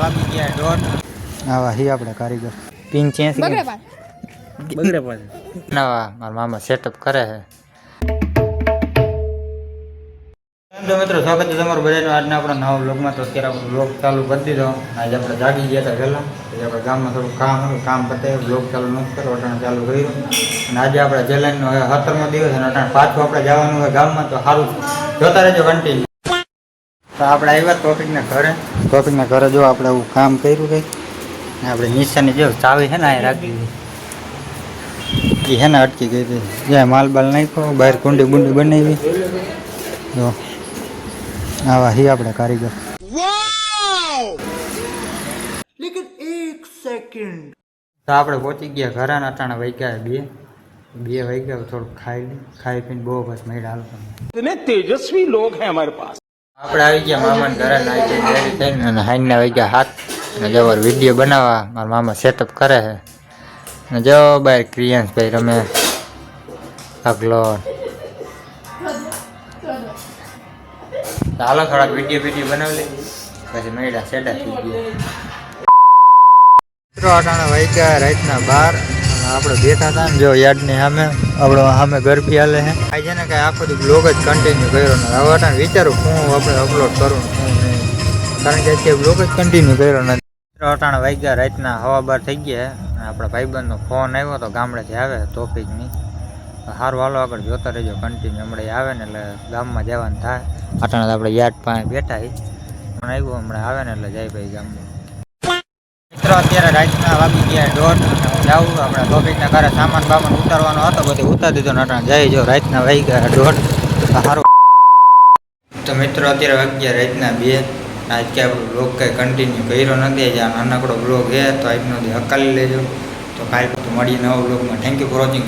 વાગી ગયા દોઢ. આવા હી આપણે કારીગર પિંક ચેન્જ બગડે પાછું નવા મારા મામા સેટઅપ કરે છે. તો મિત્રો સ્વાગત છે તમારું બધાનું આજના આપણા નવા વ્લોગમાં. તો અત્યારે આપણે વ્લોગ ચાલુ કરી દીધો. આજે આપણે જાગી ગયા હતા પહેલાં, પછી આપણે ગામમાં થોડું કામ હતું, કામ પતાવી વ્લોગ ચાલુ નથી કરો, અટાણે ચાલુ કર્યું. અને આજે આપણે જેલાઈનનો 17મો દિવસ અને અટાણે પાછું આપણે જવાનું હોય ગામમાં. તો સારું જોતા રહેજો કન્ટિન્યુ. તો આપણે આવ્યા ટોપિકના ઘરે જો આપણે એવું કામ કર્યું કંઈક. આપણે નિશાની જો ચાવી છે ને અહીં રાખી દીધી, એ છે ને અટકી ગઈ હતી. જ્યાં માલ બાલ નાખ્યો, બહાર કુંડી બુંડી બનાવી. જો આવા હી આપણે કારીગર. તો આપણે પહોંચી ગયા ઘરે. અટાણા વાગ્યા બે વાગ્યા. થોડુંક ખાઈ પીને બહુ બસ મેળ હાલ. तेजस्वी लोग हैं हमारे पास. આપણે આવી ગયા મામાને ઘરે નાઈ થઈને, અને હાઈના વાગ્યા હાથ. અને જબર વિડીયો બનાવવા મારા મામા સેટઅપ કરે છે. અને જો બહાર ક્રિયાંશભાઈ રમે અગલો. હાલો થોડાક વિડીયો બનાવી લે, પછી મેળા સેટા થઈ ગયા. અટાણા વાગ્યા રાતના 12. આપણે બેઠા હતા ને જો યાર્ડની સામે આપણો સામે ગરબી હાલે છે. આજે ને કાંઈ આખો દી બ્લોગ જ કન્ટિન્યુ કર્યો ને હવે અટાણે વિચારું હું આપણે અપલોડ કરું હું નહીં, કારણ કે અત્યારે બ્લોગ જ કન્ટિન્યુ કર્યો નથી. અટાણા વાગ્યા રાતના 12:15 થઈ ગયા. આપણા ભાઈબંધનો ફોન આવ્યો તો ગામડેથી આવે ટોપિકની. સારું હાલો આગળ જોતા રહેજો કન્ટિન્યુ. હમણાં આવે ને એટલે ગામમાં જવાનું થાય. અટાણે આપણે યાર્ડ પાસે બેઠા પણ આવ્યું હમણાં આવે ને એટલે જાય ભાઈ ગામમાં. મિત્રો અત્યારે રાતના વાગી ગયા દોઢ. જાવું આપણે ટોપિકના ઘરે સામાન બામાન ઉતારવાનો હતો, બધું ઉતારી દીધો ને અટાણે જાય. જો રાતના વાગી ગયા દોઢ. સારું તો મિત્રો અત્યારે વાગી ગયા રાતના 2. આજ કે આપણો બ્લોગ કંઈ કન્ટિન્યુ કર્યો નથી. આજે આ નાનકડો બ્લોગ છે તો આજનો હકાલી લેજો. તો કાલે મળીએ નવા બ્લોગમાં. Thank you for watching.